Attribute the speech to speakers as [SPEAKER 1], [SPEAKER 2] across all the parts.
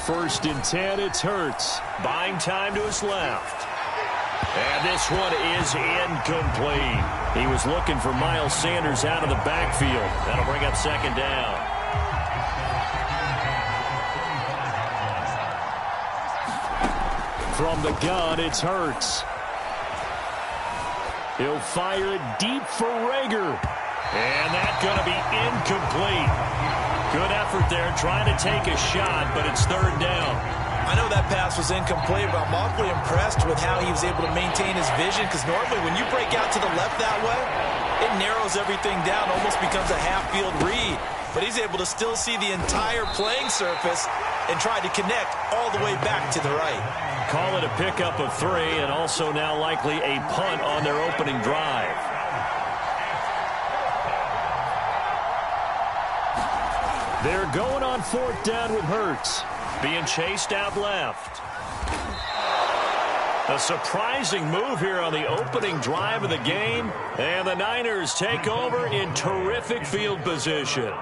[SPEAKER 1] 1st and 10, it's Hurts. Buying time to his left. And this one is incomplete. He was looking for Miles Sanders out of the backfield. That'll bring up 2nd down. From the gun, it's Hurts. He'll fire it deep for Rager. And that's going to be incomplete. Good effort there trying to take a shot, but it's 3rd down.
[SPEAKER 2] I know that pass was incomplete, but I'm awfully impressed with how he was able to maintain his vision, because normally when you break out to the left that way, it narrows everything down, almost becomes a half-field read. But he's able to still see the entire playing surface and try to connect all the way back to the right.
[SPEAKER 1] Call it a pickup of 3, and also now likely a punt on their opening drive. They're going on 4th down with Hurts. Being chased out left. A surprising move here on the opening drive of the game. And the Niners take over in terrific field position.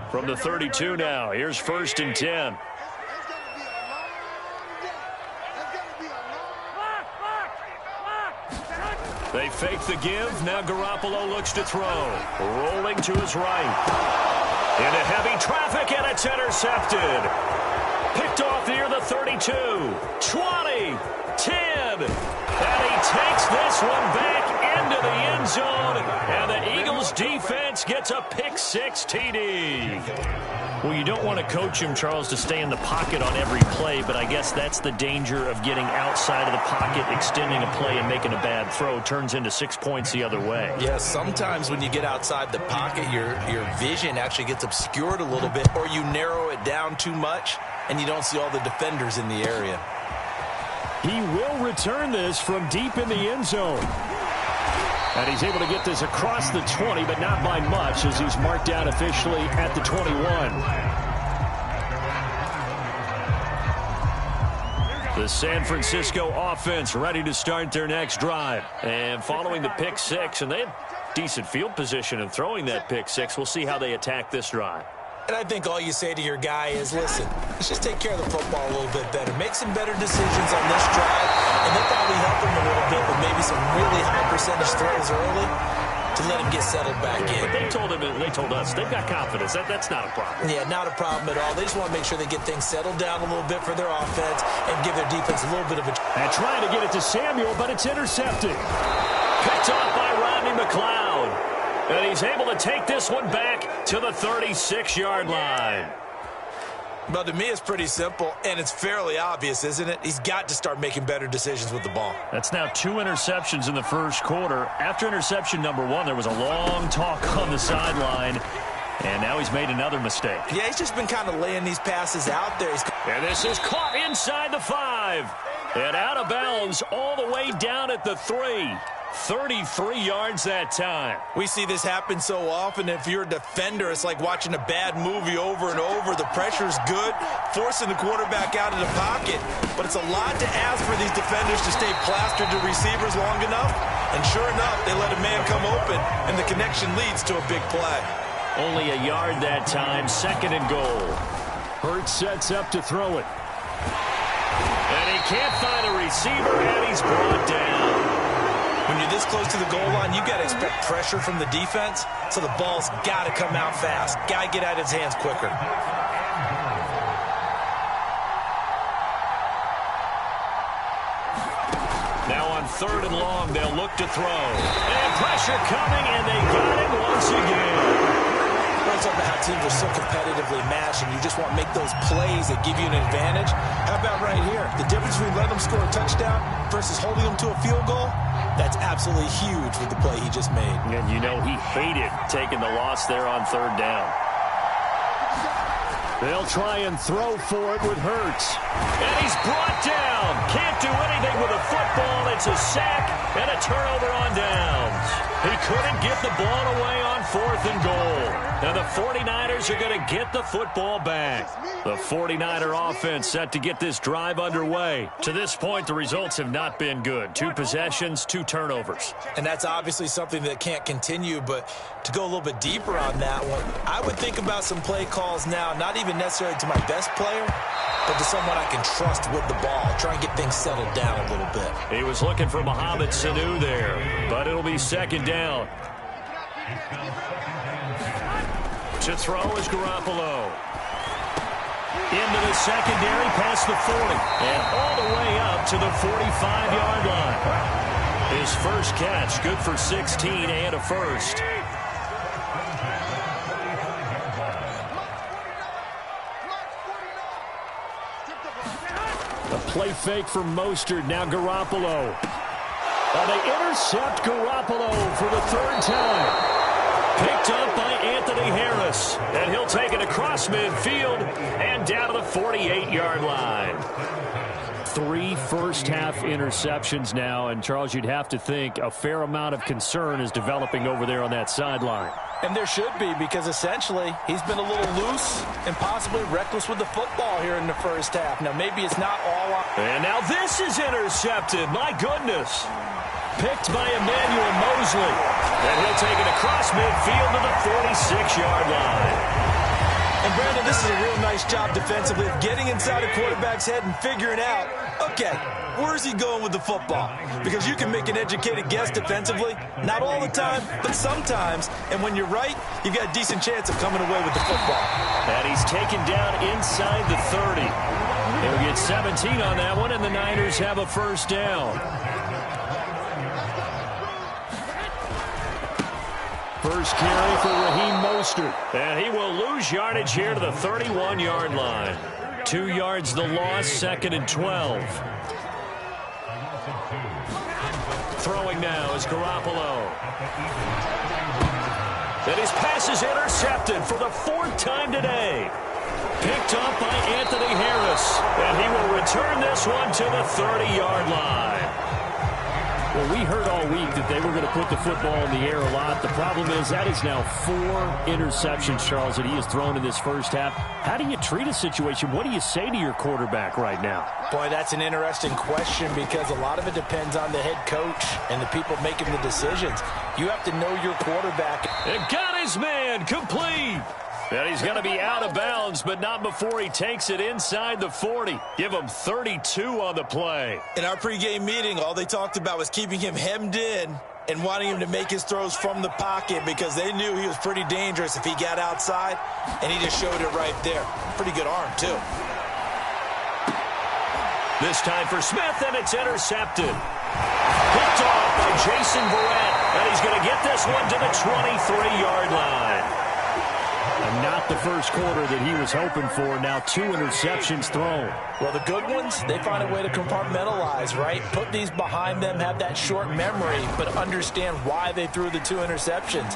[SPEAKER 1] From the 32 now, here's 1st and 10. They fake the give. Now Garoppolo looks to throw. Rolling to his right. Into heavy traffic, and it's intercepted. Picked off near the 32, 20, 10. And he takes this one back into the end zone. And the Eagles defense gets a pick-6 TD. Well, you don't want to coach him, Charles, to stay in the pocket on every play, but I guess that's the danger of getting outside of the pocket, extending a play, and making a bad throw. Turns into 6 points the other way.
[SPEAKER 2] Yeah, sometimes when you get outside the pocket, your vision actually gets obscured a little bit, or you narrow it down too much, and you don't see all the defenders in the area.
[SPEAKER 1] He will return this from deep in the end zone. And he's able to get this across the 20, but not by much, as he's marked down officially at the 21. The San Francisco offense ready to start their next drive. And following the pick-6, and they had decent field position in throwing that pick-6. We'll see how they attack this drive.
[SPEAKER 2] And I think all you say to your guy is, listen, let's just take care of the football a little bit better. Make some better decisions on this drive, and they'll probably help him a little bit with maybe some really high percentage throws early to let him get settled back in.
[SPEAKER 1] But they told us they've got confidence. That's not a problem.
[SPEAKER 2] Yeah, not a problem at all. They just want to make sure they get things settled down a little bit for their offense and give their defense a little bit of a...
[SPEAKER 1] And trying to get it to Samuel, but it's intercepted. Picked off by Rodney McLeod. And he's able to take this one back to the 36-yard line.
[SPEAKER 2] Well, to me, it's pretty simple, and it's fairly obvious, isn't it? He's got to start making better decisions with the ball.
[SPEAKER 1] That's now 2 interceptions in the first quarter. After interception number 1, there was a long talk on the sideline, and now he's made another mistake.
[SPEAKER 2] Yeah, he's just been kind of laying these passes out there.
[SPEAKER 1] And this is caught inside the 5. And out of bounds all the way down at the 3. 33 yards that time.
[SPEAKER 2] We see this happen so often. If you're a defender, it's like watching a bad movie over and over. The pressure's good, forcing the quarterback out of the pocket. But it's a lot to ask for these defenders to stay plastered to receivers long enough. And sure enough, they let a man come open, and the connection leads to a big play.
[SPEAKER 1] Only a yard that time, 2nd and goal. Hurts sets up to throw it. And he can't find a receiver, and he's brought down.
[SPEAKER 2] When you're this close to the goal line, you got to expect pressure from the defense, so the ball's got to come out fast. Got to get out of his hands quicker.
[SPEAKER 1] Now on 3rd and long, they'll look to throw. And pressure coming, and they got him once again.
[SPEAKER 2] Talk about how teams are so competitively matched, and you just want to make those plays that give you an advantage. How about right here? The difference between letting them score a touchdown versus holding them to a field goal, that's absolutely huge with the play he just made.
[SPEAKER 1] And you know he hated taking the loss there on 3rd down. They'll try and throw for it with Hurts. And he's brought down. Can't do anything with a football. It's a sack and a turnover on downs. He couldn't get the ball away on 4th and goal. Now the 49ers are going to get the football back. The 49er offense set to get this drive underway. To this point, the results have not been good. 2 possessions, 2 turnovers.
[SPEAKER 2] And that's obviously something that can't continue, but to go a little bit deeper on that one, I would think about some play calls now, not even necessarily to my best player, but to someone I can trust with the ball. Try and get things settled down a little bit.
[SPEAKER 1] He was looking for 𝚑𝚤 there, but it'll be 2nd down. To throw is Garoppolo. Into the secondary, past the 40, and all the way up to the 45-yard line. His first catch, good for 16 and a first. A play fake for Mostert, now Garoppolo. They intercept Garoppolo for the 3rd time. Picked up by Anthony Harris, and he'll take it across midfield and down to the 48-yard line. 3 first-half interceptions now, and Charles, you'd have to think a fair amount of concern is developing over there on that sideline.
[SPEAKER 2] And there should be, because essentially he's been a little loose and possibly reckless with the football here in the first half. Now, maybe it's not all on.
[SPEAKER 1] And now this is intercepted. My goodness. Picked by Emmanuel Mosley. And he'll take it across midfield to the 46-yard line.
[SPEAKER 2] And, Brandon, this is a real nice job defensively of getting inside a quarterback's head and figuring out, okay, where's he going with the football? Because you can make an educated guess defensively. Not all the time, but sometimes. And when you're right, you've got a decent chance of coming away with the football.
[SPEAKER 1] And he's taken down inside the 30. He'll get 17 on that one, and the Niners have a first down. First carry for Raheem Mostert. And he will lose yardage here to the 31-yard line. 2 yards the loss, 2nd and 12. Throwing now is Garoppolo. And his pass is intercepted for the 4th time today. Picked up by Anthony Harris. And he will return this one to the 30-yard line. Well, we heard all week that they were going to put the football in the air a lot. The problem is that is now 4 interceptions, Charles, that he has thrown in this first half. How do you treat a situation? What do you say to your quarterback right now?
[SPEAKER 2] Boy, that's an interesting question because a lot of it depends on the head coach and the people making the decisions. You have to know your quarterback.
[SPEAKER 1] And got his man complete. And he's going to be out of bounds, but not before he takes it inside the 40. Give him 32 on the play.
[SPEAKER 2] In our pregame meeting, all they talked about was keeping him hemmed in and wanting him to make his throws from the pocket because they knew he was pretty dangerous if he got outside, and he just showed it right there. Pretty good arm, too.
[SPEAKER 1] This time for Smith, and it's intercepted. Picked off by Jason Verrett, and he's going to get this one to the 23-yard line. And not the first quarter that he was hoping for. Now 2 interceptions thrown.
[SPEAKER 2] Well, the good ones, they find a way to compartmentalize, right? Put these behind them, have that short memory, but understand why they threw the 2 interceptions.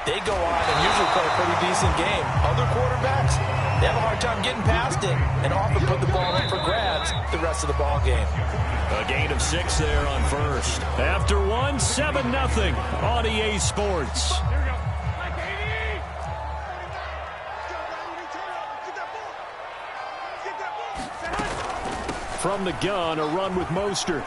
[SPEAKER 2] They go on and usually play a pretty decent game. Other quarterbacks, they have a hard time getting past it and often put the ball in for grabs the rest of the ball game.
[SPEAKER 1] A gain of 6 there on first. After 1, 7-0 on EA Sports. From the gun, a run with Mostert.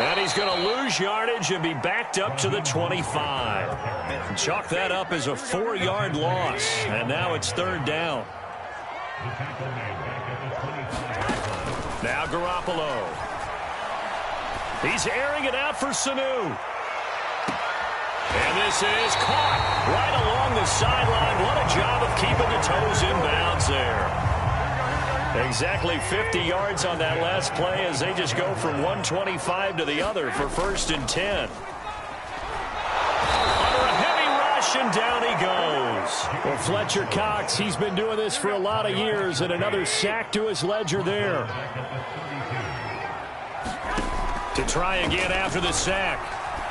[SPEAKER 1] And he's going to lose yardage and be backed up to the 25. Chalk that up as a 4-yard loss. And now it's 3rd down. Now Garoppolo. He's airing it out for Sanu. And this is caught right along the sideline. What a job of keeping the toes in bounds there. Exactly 50 yards on that last play as they just go from 125 to the other for 1st and 10. Under a heavy rush, and down he goes. Well, Fletcher Cox, he's been doing this for a lot of years, and another sack to his ledger there. To try again after the sack,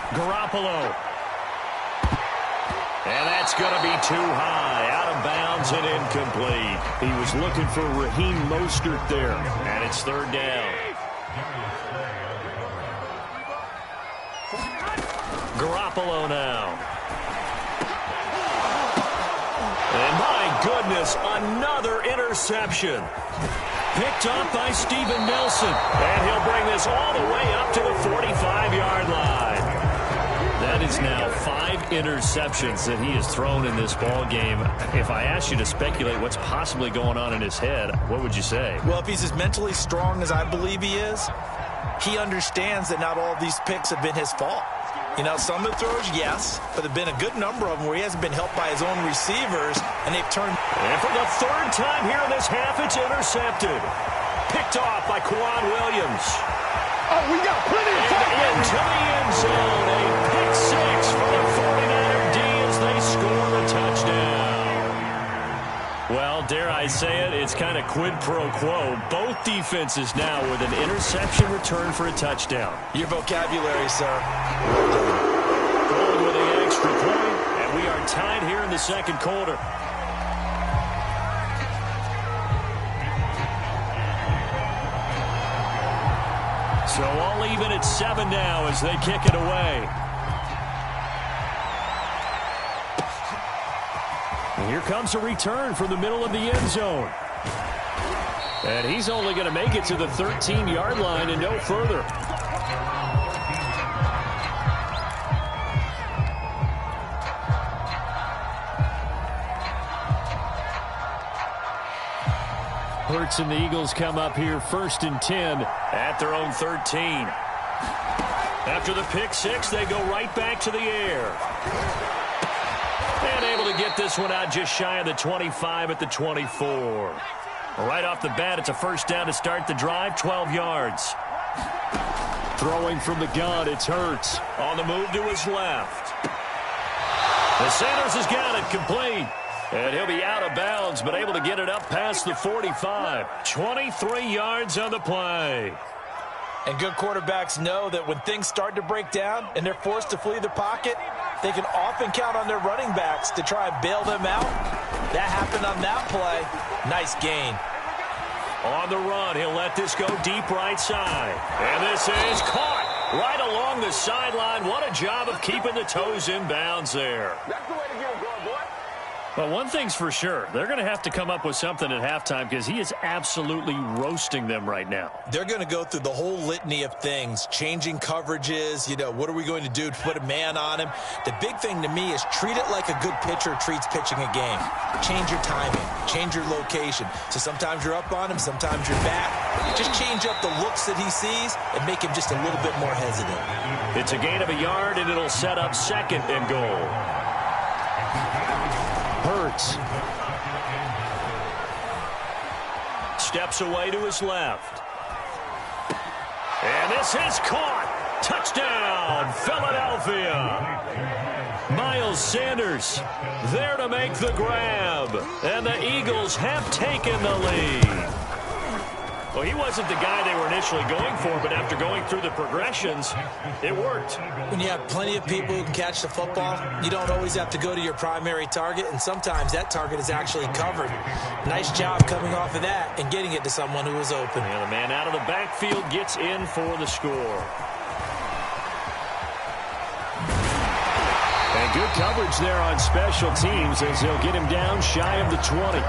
[SPEAKER 1] Garoppolo. And that's going to be too high, out of bounds and incomplete. He was looking for Raheem Mostert there, and it's 3rd down. Garoppolo now. And my goodness, another interception. Picked up by Steven Nelson. And he'll bring this all the way up to the 45-yard line. That is now 5 interceptions that he has thrown in this ball game. If I asked you to speculate what's possibly going on in his head, what would you say?
[SPEAKER 2] Well, if he's as mentally strong as I believe he is, he understands that not all of these picks have been his fault. You know, some of the throws, yes, but there have been a good number of them where he hasn't been helped by his own receivers, and they've turned.
[SPEAKER 1] And for the 3rd time here in this half, it's intercepted. Picked off by Quan Williams.
[SPEAKER 3] Oh, we got plenty of time.
[SPEAKER 1] Into the end zone. A pick 6 for the 49er D as they score the touchdown. Well, dare I say it, it's kind of quid pro quo. Both defenses now with an interception return for a touchdown.
[SPEAKER 2] Your vocabulary, sir.
[SPEAKER 1] Going with the extra point, and we are tied here in the 2nd quarter. So all even at 7 now as they kick it away. And here comes a return from the middle of the end zone. And he's only going to make it to the 13-yard line and no further. Hurts and the Eagles come up here 1st and 10 at their own 13. After the pick 6, they go right back to the air. And able to get this one out just shy of the 25 at the 24. Right off the bat, it's a 1st down to start the drive, 12 yards. Throwing from the gun, it's Hurts. On the move to his left. The Sanders has got it complete. And he'll be out of bounds, but able to get it up past the 45. 23 yards on the play.
[SPEAKER 2] And good quarterbacks know that when things start to break down and they're forced to flee the pocket, they can often count on their running backs to try and bail them out. That happened on that play. Nice gain.
[SPEAKER 1] On the run, he'll let this go deep right side. And this is caught right along the sideline. What a job of keeping the toes in bounds there.
[SPEAKER 3] That's the way to get it going, boy.
[SPEAKER 1] But one thing's for sure, they're going to have to come up with something at halftime because he is absolutely roasting them right now.
[SPEAKER 2] They're going to go through the whole litany of things, changing coverages, you know, what are we going to do to put a man on him? The big thing to me is treat it like a good pitcher treats pitching a game. Change your timing, change your location. So sometimes you're up on him, sometimes you're back. Just change up the looks that he sees and make him just a little bit more hesitant.
[SPEAKER 1] It's a gain of a yard, and it'll set up 2nd and goal. Hurts. Steps away to his left. And this is caught. Touchdown, Philadelphia. Miles Sanders there to make the grab. And the Eagles have taken the lead. Well, he wasn't the guy they were initially going for, but after going through the progressions, it worked.
[SPEAKER 2] When you have plenty of people who can catch the football, you don't always have to go to your primary target, and sometimes that target is actually covered. Nice job coming off of that and getting it to someone who was open.
[SPEAKER 1] And the man out of the backfield gets in for the score. And good coverage there on special teams as they'll get him down shy of the 20.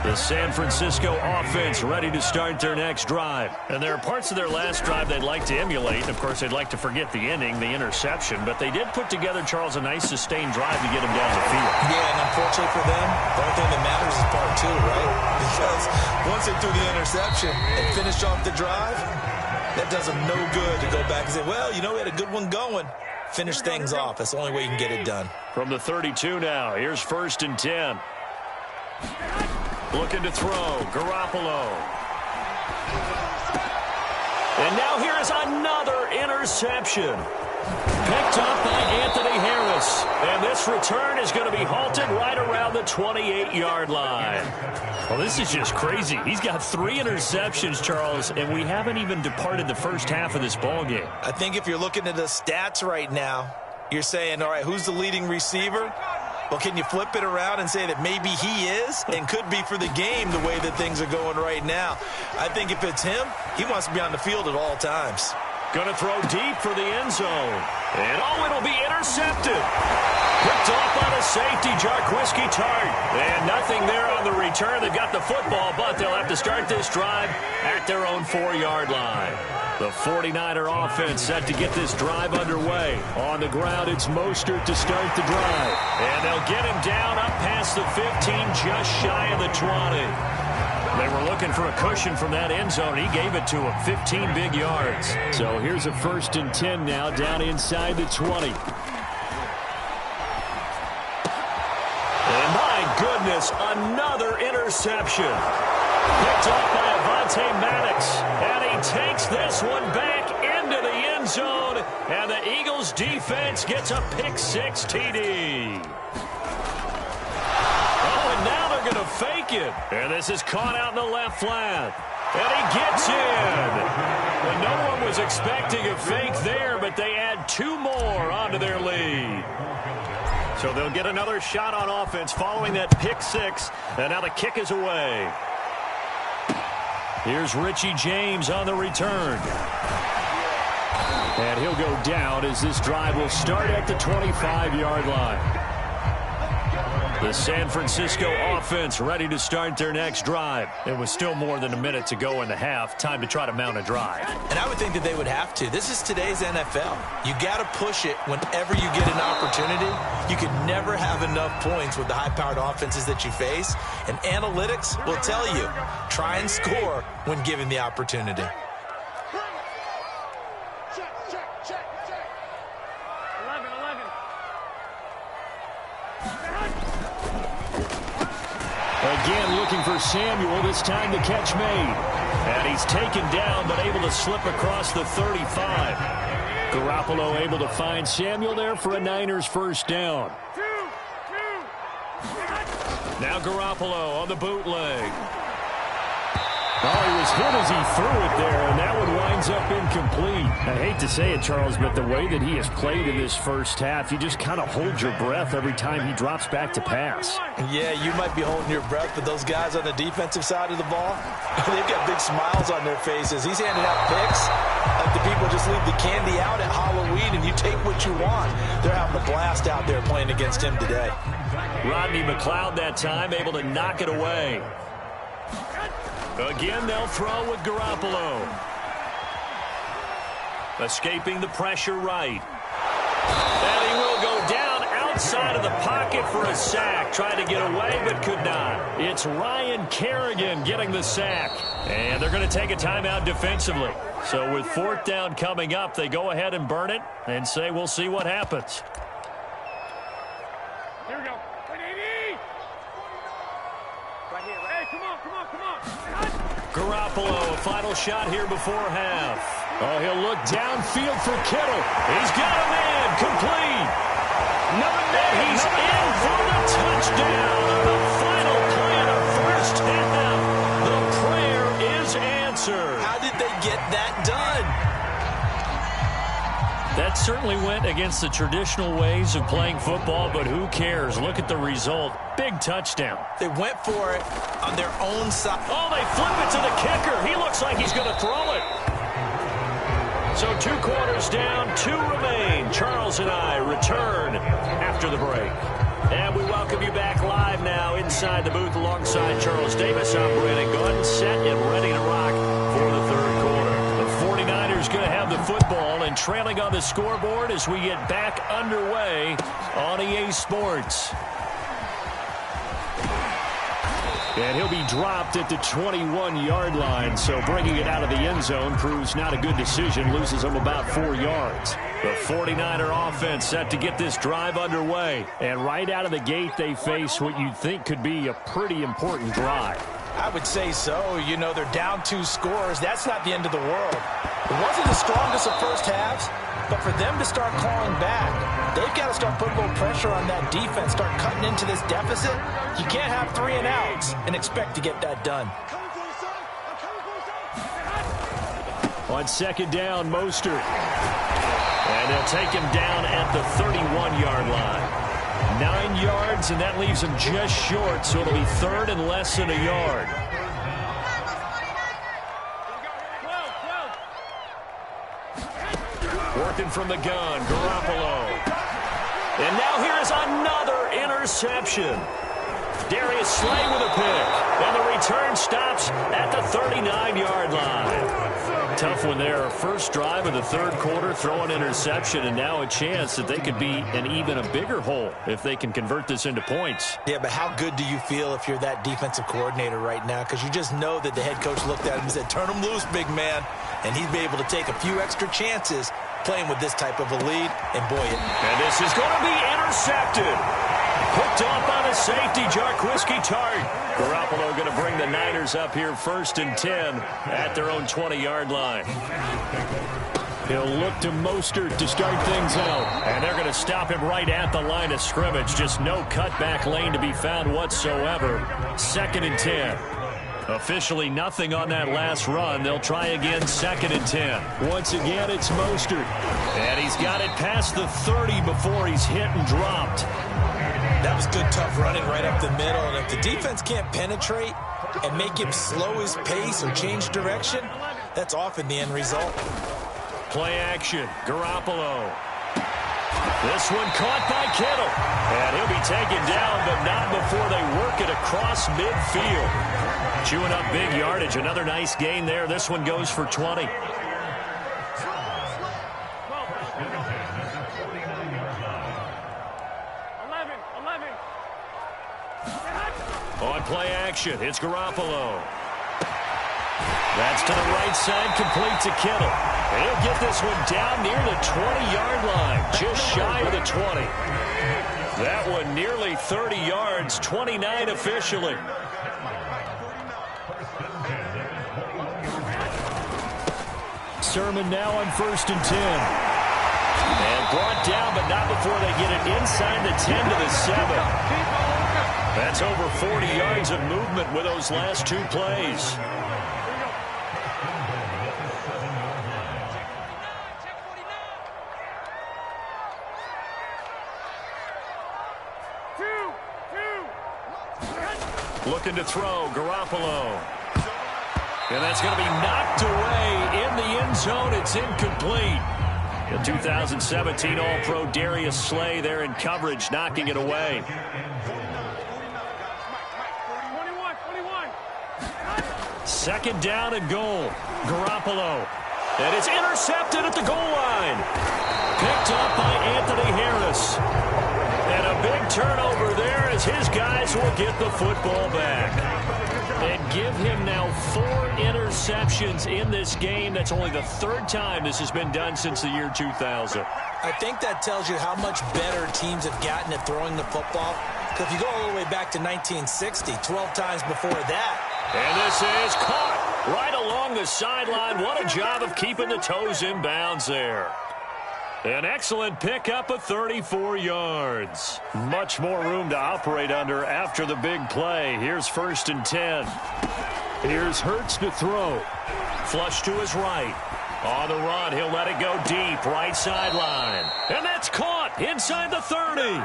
[SPEAKER 1] The San Francisco offense ready to start their next drive. And there are parts of their last drive they'd like to emulate. And, of course, they'd like to forget the ending, the interception. But they did put together, Charles, a nice sustained drive to get him down the field.
[SPEAKER 2] Yeah, and unfortunately for them, the only thing that matters is part 2, right? Because once they threw the interception and finished off the drive, that does them no good to go back and say, well, you know, we had a good one going. Finish things off. That's the only way you can get it done.
[SPEAKER 1] From the 32 now, here's 1st and 10. Looking to throw, Garoppolo. And now here is another interception. Picked up by Anthony Harris. And this return is going to be halted right around the 28-yard line. Well, this is just crazy. He's got 3 interceptions, Charles, and we haven't even departed the first half of this ballgame.
[SPEAKER 2] I think if you're looking at the stats right now, you're saying, all right, who's the leading receiver? Well, can you flip it around and say that maybe he is and could be for the game the way that things are going right now? I think if it's him, he wants to be on the field at all times.
[SPEAKER 1] Going to throw deep for the end zone. And, oh, it'll be intercepted. Picked off by the safety, 𝙃𝚘𝚛𝚘𝚅. And nothing there on the return. They've got the football, but they'll have to start this drive at their own 4-yard line. The 49er offense set to get this drive underway. On the ground, it's Mostert to start the drive. And they'll get him down up past the 15, just shy of the 20. They were looking for a cushion from that end zone. He gave it to him, 15 big yards. So here's a 1st and 10 now, down inside the 20. And my goodness, another interception. Picked off by 𝚃𝚘𝚔𝚐. And he takes this one back into the end zone. And the Eagles defense gets a pick-6 TD. Now they're going to fake it. And this is caught out in the left flat. And he gets in. And no one was expecting a fake there, but they add 2 more onto their lead. So they'll get another shot on offense following that pick-6. And now the kick is away. Here's Richie James on the return. And he'll go down as this drive will start at the 25-yard line. The San Francisco offense ready to start their next drive. It was still more than a minute to go in the half. Time to try to mount a drive.
[SPEAKER 2] And I would think that they would have to. This is today's NFL. You got to push it whenever you get an opportunity. You can never have enough points with the high-powered offenses that you face. And analytics will tell you, try and score when given the opportunity.
[SPEAKER 1] Again, looking for Samuel. This time the catch made. And he's taken down, but able to slip across the 35. Garoppolo able to find Samuel there for a Niners 1st down. Now Garoppolo on the bootleg. Oh, he was hit as he threw it there, and that one winds up incomplete. I hate to say it, Charles, but the way that he has played in this first half, you just kind of hold your breath every time he drops back to pass.
[SPEAKER 2] Yeah, you might be holding your breath, but those guys on the defensive side of the ball, they've got big smiles on their faces. He's handing out picks like the people just leave the candy out at Halloween, and you take what you want. They're having a blast out there playing against him today.
[SPEAKER 1] Rodney McLeod that time able to knock it away. Again, they'll throw with Garoppolo. Escaping the pressure right. And he will go down outside of the pocket for a sack. Tried to get away, but could not. It's Ryan Kerrigan getting the sack. And they're going to take a timeout defensively. So with 4th down coming up, they go ahead and burn it and say we'll see what happens.
[SPEAKER 3] Here we go. Right here. Hey, come on.
[SPEAKER 1] Garoppolo, a final shot here before half. Oh, he'll look downfield for Kittle. He's got a man, complete. And he's in for the touchdown on the final play of the first half. The prayer is answered.
[SPEAKER 2] How did they get that done?
[SPEAKER 1] That certainly went against the traditional ways of playing football, but who cares? Look at the result. Big touchdown.
[SPEAKER 2] They went for it on their own side.
[SPEAKER 1] Oh, they flip it to the kicker. He looks like he's going to throw it. So 2 quarters down, 2 remain. Charles and I return after the break. And we welcome you back live now inside the booth alongside Charles Davis. I'm Brandon Gordon, set and ready to rock for the 3rd quarter. The 49ers going to have the football and trailing on the scoreboard as we get back underway on EA Sports. And he'll be dropped at the 21-yard line, so bringing it out of the end zone proves not a good decision, loses him about 4 yards. The 49er offense set to get this drive underway, and right out of the gate they face what you'd think could be a pretty important drive.
[SPEAKER 2] I would say so. You know, they're down 2 scores. That's not the end of the world. It wasn't the strongest of first halves, but for them to start clawing back, they've got to start putting a little pressure on that defense, start cutting into this deficit. You can't have 3 and outs and expect to get that done.
[SPEAKER 1] On 2nd down, Mostert. And they'll take him down at the 31-yard line. 9 yards, and that leaves him just short, so it'll be 3rd and less than a yard. Working from the gun, Garoppolo. And now here is another interception. Darius Slay with a pick. And the return stops at the 39-yard line. Tough one there. First drive of the third quarter, throw an interception, and now a chance that they could be in even a bigger hole if they can convert this into points.
[SPEAKER 2] Yeah, but how good do you feel if you're that defensive coordinator right now? Because you just know that the head coach looked at him and said, turn him loose, big man. And he'd be able to take a few extra chances playing with this type of a lead, and boy,
[SPEAKER 1] and this is going to be intercepted. Picked off by the safety, 𝚽𝚛𝚛𝚘𝚊𝚕. Garoppolo going to bring the Niners up here 1st and 10 at their own 20-yard line. He'll look to Mostert to start things out. And they're going to stop him right at the line of scrimmage. Just no cutback lane to be found whatsoever. 2nd and 10. Officially nothing on that last run. They'll try again 2nd and 10. Once again, it's Mostert. And he's got it past the 30 before he's hit and dropped.
[SPEAKER 2] That was good, tough running right up the middle. And if the defense can't penetrate and make him slow his pace or change direction, that's often the end result.
[SPEAKER 1] Play action, Garoppolo. This one caught by Kittle. And he'll be taken down, but not before they work it across midfield. Chewing up big yardage. Another nice gain there. This one goes for 20. On play action, it's Garoppolo. That's to the right side, complete to Kittle. And he'll get this one down near the 20-yard line, just shy of the 20. That one nearly 30 yards, 29 officially. Sermon now on 1st and 10. And brought down, but not before they get it inside the 10 to the 7. That's over 40 yards of movement with those last two plays. Looking to throw, Garoppolo. And that's going to be knocked away in the end zone. It's incomplete. The 2017 All-Pro Darius Slay there in coverage, knocking it away. 2nd down and goal. Garoppolo. And it's intercepted at the goal line. Picked up by Anthony Harris. And a big turnover there as his guys will get the football back. And give him now 4 interceptions in this game. That's only the 3rd time this has been done since the year 2000.
[SPEAKER 2] I think that tells you how much better teams have gotten at throwing the football. Because if you go all the way back to 1960, 12 times before that.
[SPEAKER 1] And this is caught right along the sideline. What a job of keeping the toes in bounds there. An excellent pickup of 34 yards. Much more room to operate under after the big play. Here's 1st and 10. Here's Hurts to throw. Flush to his right. On the run, he'll let it go deep, right sideline. And that's caught inside the 30.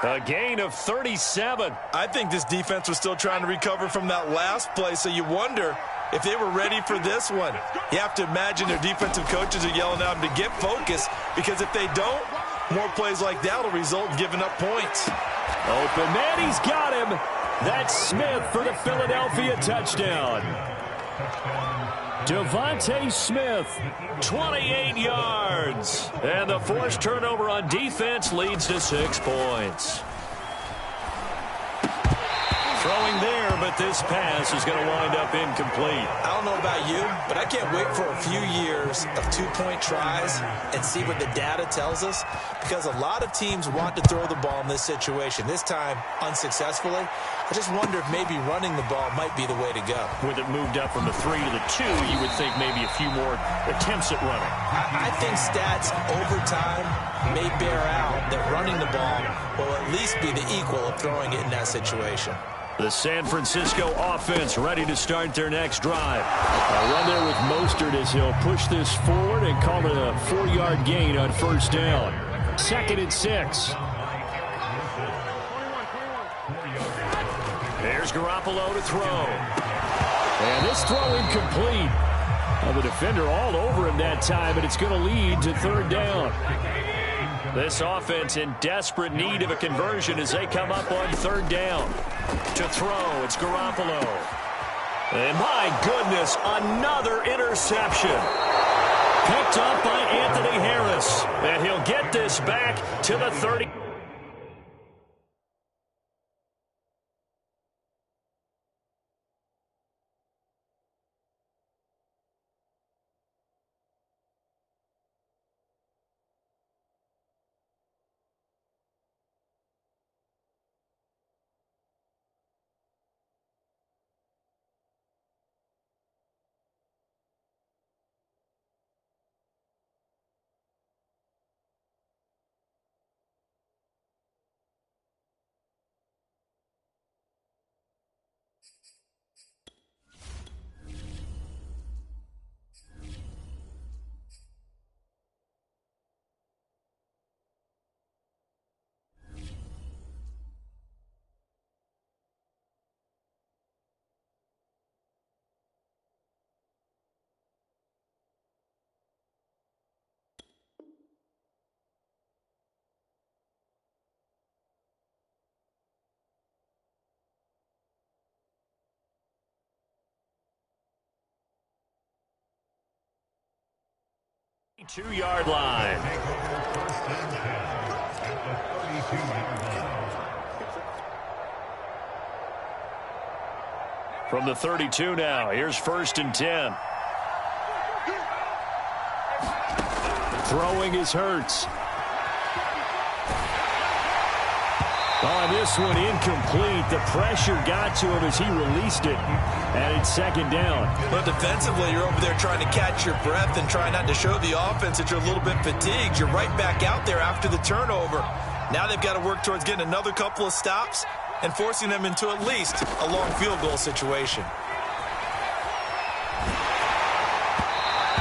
[SPEAKER 1] A gain of 37.
[SPEAKER 2] I think this defense was still trying to recover from that last play, so you wonder if they were ready for this one. You have to imagine their defensive coaches are yelling at them to get focused, because if they don't, more plays like that will result in giving up points.
[SPEAKER 1] Open man, he's got him. That's Smith for the Philadelphia touchdown. Devontae Smith, 28 yards. And the forced turnover on defense leads to 6 points. Throwing there, but this pass is going to wind up incomplete.
[SPEAKER 2] I don't know about you, but I can't wait for a few years of 2-point tries and see what the data tells us, because a lot of teams want to throw the ball in this situation. This time, unsuccessfully. I just wonder if maybe running the ball might be the way to go.
[SPEAKER 1] With it moved up from the 3 to the 2, you would think maybe a few more attempts at running.
[SPEAKER 2] I think stats over time may bear out that running the ball will at least be the equal of throwing it in that situation.
[SPEAKER 1] The San Francisco offense ready to start their next drive. A run there with Mostert as he'll push this forward and call it a 4-yard gain on 1st down. 2nd and 6. There's Garoppolo to throw. And this throw incomplete. Well, the defender all over him that time, and it's going to lead to third down. This offense in desperate need of a conversion as they come up on third down. To throw, it's Garoppolo. And my goodness, another interception. Picked up by Anthony Harris. And he'll get this back to the 30. Two-yard line. From the 32 now, here's 1st and 10. Throwing is Hurts. On this one, incomplete. The pressure got to him as he released it. And it's 2nd down.
[SPEAKER 2] But defensively, you're over there trying to catch your breath and try not to show the offense that you're a little bit fatigued. You're right back out there after the turnover. Now they've got to work towards getting another couple of stops and forcing them into at least a long field goal situation.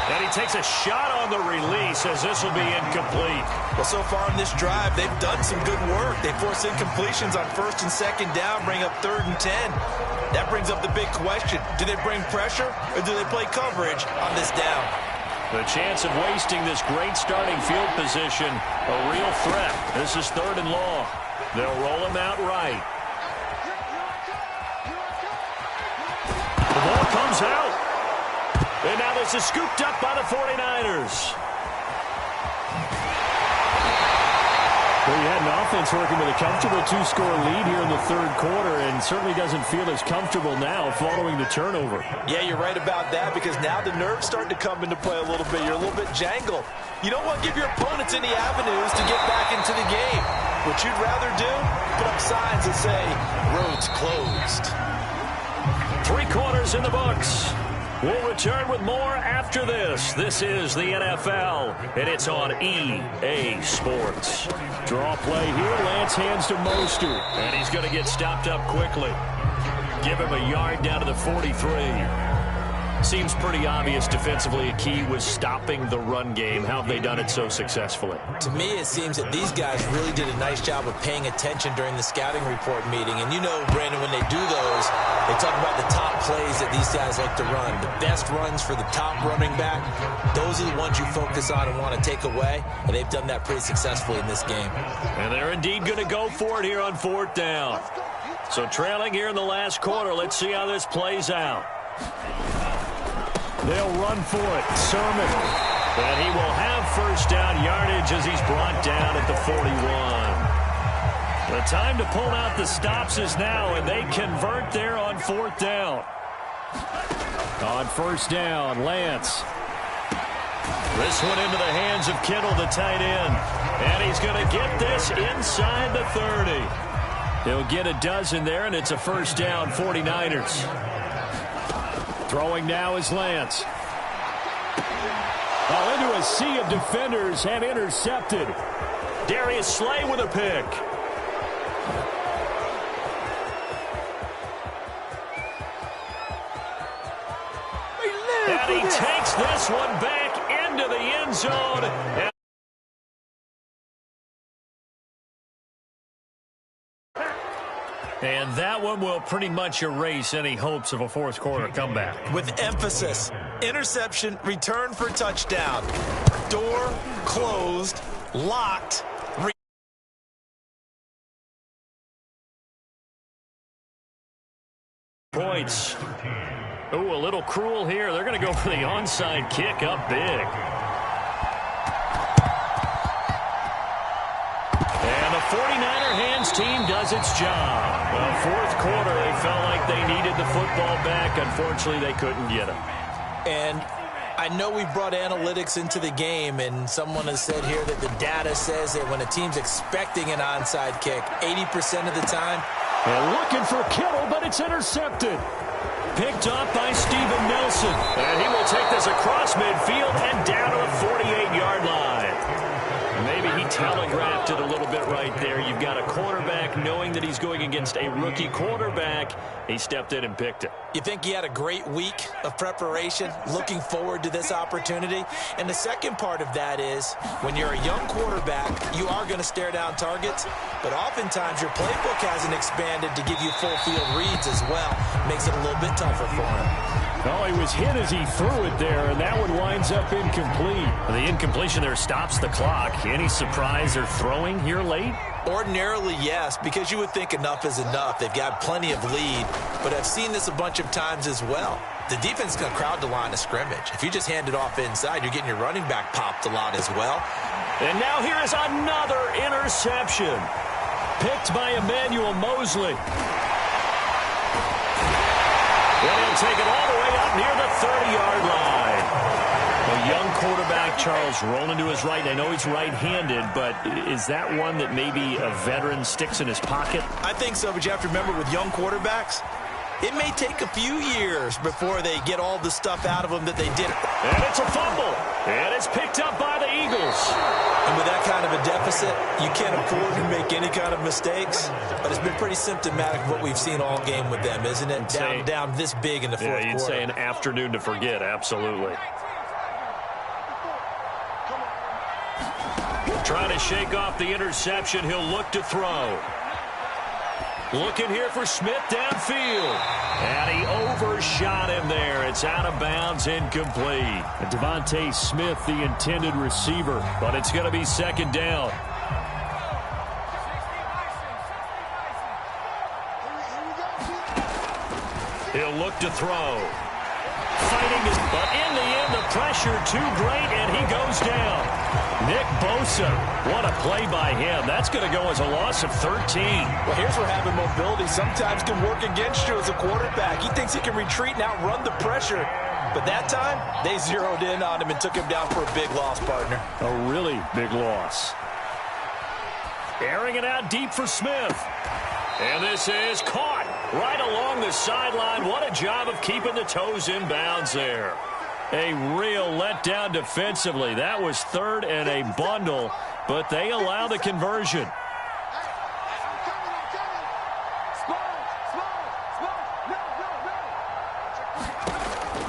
[SPEAKER 1] And he takes a shot on the release as this will be incomplete.
[SPEAKER 2] Well, so far in this drive, they've done some good work. They force incompletions on 1st and 2nd down, bring up 3rd and 10. That brings up the big question. Do they bring pressure or do they play coverage on this down?
[SPEAKER 1] The chance of wasting this great starting field position, a real threat. This is 3rd and long. They'll roll him out right. The ball comes out. And now this is scooped up by the 49ers. Well, you had an offense working with a comfortable 2-score lead here in the 3rd quarter and certainly doesn't feel as comfortable now following the turnover.
[SPEAKER 2] Yeah, you're right about that because now the nerves starting to come into play a little bit. You're a little bit jangled. You don't want to give your opponents any avenues to get back into the game. What you'd rather do, put up signs that say, roads closed.
[SPEAKER 1] 3 quarters in the books. We'll return with more after this. This is the NFL, and it's on EA Sports. Draw play here. Lance hands to Mostert, and he's going to get stopped up quickly. Give him a yard down to the 43. Seems pretty obvious defensively a key was stopping the run game. How have they done it so successfully?
[SPEAKER 2] To me, it seems that these guys really did a nice job of paying attention during the scouting report meeting. And you know, Brandon, when they do those, they talk about the top plays that these guys like to run. The best runs for the top running back, those are the ones you focus on and want to take away. And they've done that pretty successfully in this game.
[SPEAKER 1] And they're indeed going to go for it here on 4th down. So trailing here in the last quarter, let's see how this plays out. They'll run for it. Sermon. And he will have 1st down yardage as he's brought down at the 41. The time to pull out the stops is now, and they convert there on 4th down. On 1st down, Lance. This one into the hands of Kittle, the tight end. And he's going to get this inside the 30. He'll get a dozen there, and it's a 1st down, 49ers. Throwing now is Lance. Oh, into a sea of defenders and intercepted. Darius Slay with a pick. And he takes this one back into the end zone. And that one will pretty much erase any hopes of a fourth quarter comeback.
[SPEAKER 2] With emphasis, interception, return for touchdown. Door closed, locked.
[SPEAKER 1] Points. Ooh, a little cruel here. They're going to go for the onside kick up big. And the 49er hands team does its job. Well, fourth quarter, they felt like they needed the football back. Unfortunately, they couldn't get it.
[SPEAKER 2] And I know we brought analytics into the game, and someone has said here that the data says that when a team's expecting an onside kick, 80% of the time.
[SPEAKER 1] And looking for Kittle, but it's intercepted. Picked up by Steven Nelson. And he will take this across midfield and down to the 48-yard line. Maybe he telegraphed it a little bit right there. You've got a quarterback knowing that he's going against a rookie quarterback. He stepped in and picked it.
[SPEAKER 2] You think he had a great week of preparation, looking forward to this opportunity? And the second part of that is, when you're a young quarterback, you are going to stare down targets, but oftentimes your playbook hasn't expanded to give you full field reads as well. Makes it a little bit tougher for him.
[SPEAKER 1] Oh, he was hit as he threw it there, and that one winds up incomplete. The incompletion there stops the clock. Any surprise they're throwing here late?
[SPEAKER 2] Ordinarily, yes, because you would think enough is enough. They've got plenty of lead, but I've seen this a bunch of times as well. The defense is going to crowd the line of scrimmage. If you just hand it off inside, you're getting your running back popped a lot as well.
[SPEAKER 1] And now here is another interception. Picked by Emmanuel Mosley. And he'll take it all the way up near the 30-yard line. A young quarterback, Charles, rolling to his right. I know he's right-handed, but is that one that maybe a veteran sticks in his pocket?
[SPEAKER 2] I think so, but you have to remember with young quarterbacks, it may take a few years before they get all the stuff out of them that they did.
[SPEAKER 1] And it's a fumble. And it's picked up by the Eagles.
[SPEAKER 2] And with that kind of a deficit, you can't afford to make any kind of mistakes. But it's been pretty symptomatic of what we've seen all game with them, isn't it? Down this big in the fourth quarter.
[SPEAKER 1] Yeah, you'd say an afternoon to forget, absolutely. Trying to shake off the interception. He'll look to throw. Looking here for Smith downfield. And he overshot him there. It's out of bounds, incomplete. Devontae Smith, the intended receiver. But it's going to be second down. He'll look to throw. Fighting his, but in the end, the pressure too great, and he goes down. Nick Bosa, what a play by him. That's going to go as a loss of 13.
[SPEAKER 2] Well, here's where having mobility sometimes can work against you as a quarterback. He thinks he can retreat and outrun the pressure. But that time, they zeroed in on him and took him down for a big loss, partner.
[SPEAKER 1] A really big loss. Airing it out deep for Smith. And this is caught right along the sideline. What a job of keeping the toes in bounds there. A real letdown defensively. That was third and a bundle, but they allow the conversion.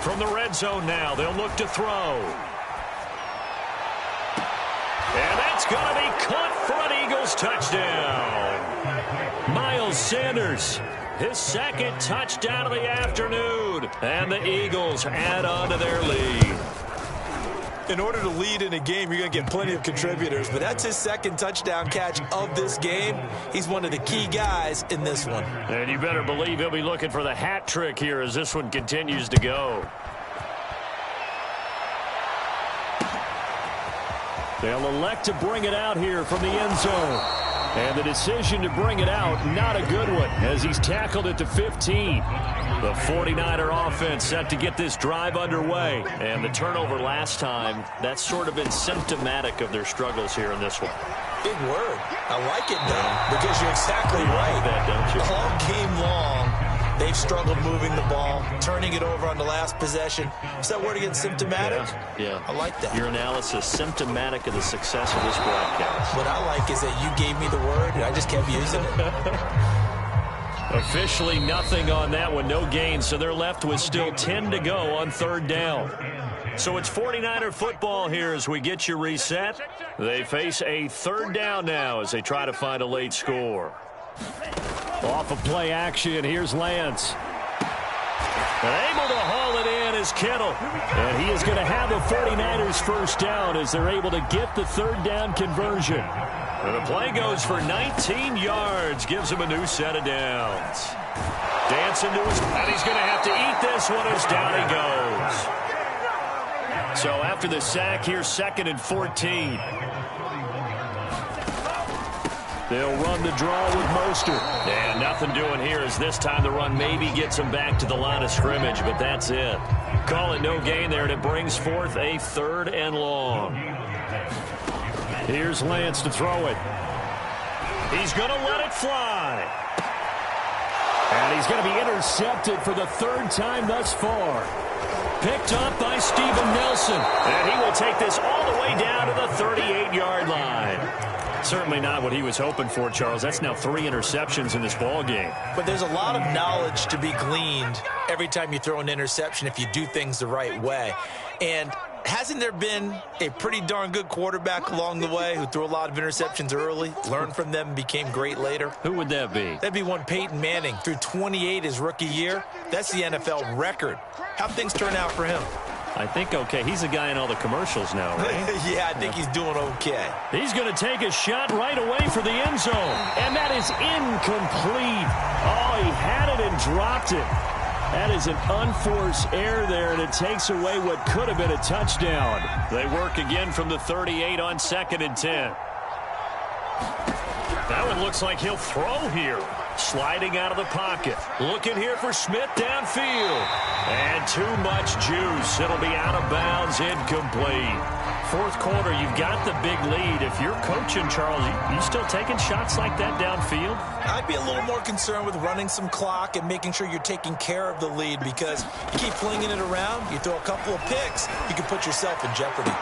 [SPEAKER 1] From the red zone now, they'll look to throw. And that's going to be caught for an Eagles touchdown. Miles Sanders, his second touchdown of the afternoon. And the Eagles add on to their lead.
[SPEAKER 2] In order to lead in a game, you're going to get plenty of contributors, but that's his second touchdown catch of this game. He's one of the key guys in this one.
[SPEAKER 1] And you better believe he'll be looking for the hat trick here as this one continues to go. They'll elect to bring it out here from the end zone. And the decision to bring it out, not a good one, as he's tackled it to 15. The 49er offense set to get this drive underway. And the turnover last time, that's sort of been symptomatic of their struggles here in this one.
[SPEAKER 2] Big word. I like it, though, because you're exactly right.
[SPEAKER 1] That, don't you?
[SPEAKER 2] All game long, they've struggled moving the ball, turning it over on the last possession. Is that word again, symptomatic?
[SPEAKER 1] Yeah.
[SPEAKER 2] I like that.
[SPEAKER 1] Your analysis, symptomatic of the success of this broadcast.
[SPEAKER 2] What I like is that you gave me the word, and I just kept using it.
[SPEAKER 1] Officially nothing on that one, no gain, so they're left with still 10 to go on third down. So it's 49er football here as we get you reset. They face a third down now as they try to find a late score. Off of play action, here's Lance. And able to haul it in is Kittle. And he is going to have the 49ers first down as they're able to get the third down conversion. And the play goes for 19 yards. Gives him a new set of downs. Dancing to his... And he's going to have to eat this one as down he goes. So after the sack, here's 2nd and 14. They'll run the draw with Mostert. And nothing doing here as this time the run maybe gets him back to the line of scrimmage, but that's it. Call it no gain there, and it brings forth a 3rd and long. Here's Lance to throw it. He's going to let it fly. And he's going to be intercepted for the 3rd time thus far. Picked up by Steven Nelson. And he will take this all the way down to the 38-yard line. Certainly not what he was hoping for, Charles. That's now 3 interceptions in this ball game.
[SPEAKER 2] But there's a lot of knowledge to be gleaned every time you throw an interception if you do things the right way. And hasn't there been a pretty darn good quarterback along the way who threw a lot of interceptions early, learned from them, and became great later?
[SPEAKER 1] Who would that be?
[SPEAKER 2] That'd be one Peyton Manning. Threw 28 his rookie year. That's the NFL record. How'd things turn out for him?
[SPEAKER 1] I think okay. He's a guy in all the commercials now, right?
[SPEAKER 2] Yeah, I think he's doing okay.
[SPEAKER 1] He's going to take a shot right away for the end zone. And that is incomplete. Oh, he had it and dropped it. That is an unforced error there, and it takes away what could have been a touchdown. They work again from the 38 on 2nd and 10. That one looks like he'll throw here. Sliding out of the pocket. Looking here for Smith downfield. And too much juice. It'll be out of bounds, incomplete. 4th quarter, you've got the big lead. If you're coaching, Charles, you still taking shots like that downfield?
[SPEAKER 2] I'd be a little more concerned with running some clock and making sure you're taking care of the lead, because you keep flinging it around, you throw a couple of picks, you can put yourself in jeopardy.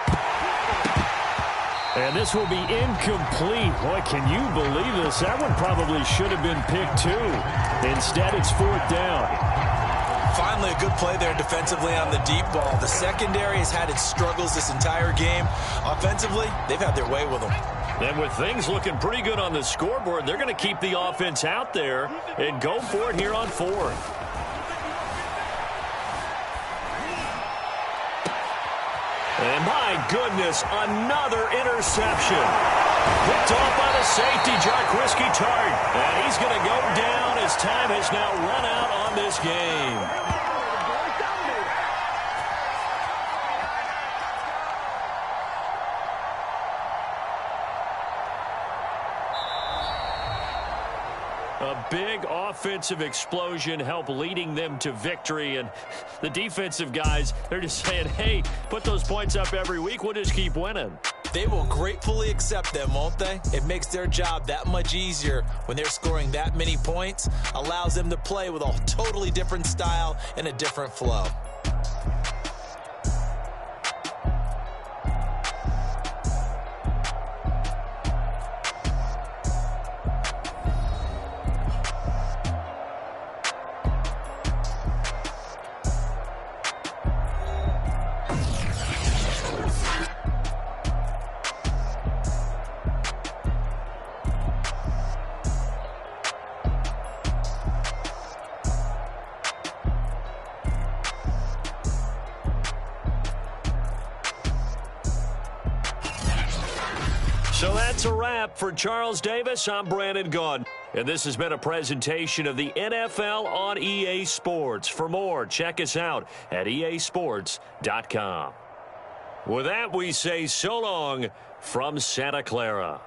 [SPEAKER 1] And this will be incomplete. Boy, can you believe this? That one probably should have been picked too. Instead, it's 4th down.
[SPEAKER 2] Finally, a good play there defensively on the deep ball. The secondary has had its struggles this entire game. Offensively, they've had their way with them.
[SPEAKER 1] And with things looking pretty good on the scoreboard, they're going to keep the offense out there and go for it here on 4th. And my goodness, another interception. Picked off by the safety, 𝚃𝚛𝚢𝚗𝚗𝚊. And he's going to go down as time has now run out on this game. A big offensive explosion helped leading them to victory. And the defensive guys, they're just saying, hey, put those points up every week. We'll just keep winning.
[SPEAKER 2] They will gratefully accept them, won't they? It makes their job that much easier when they're scoring that many points. Allows them to play with a totally different style and a different flow.
[SPEAKER 1] So that's a wrap for Charles Davis. I'm Brandon Gaudin. And this has been a presentation of the NFL on EA Sports. For more, check us out at easports.com. With that, we say so long from Santa Clara.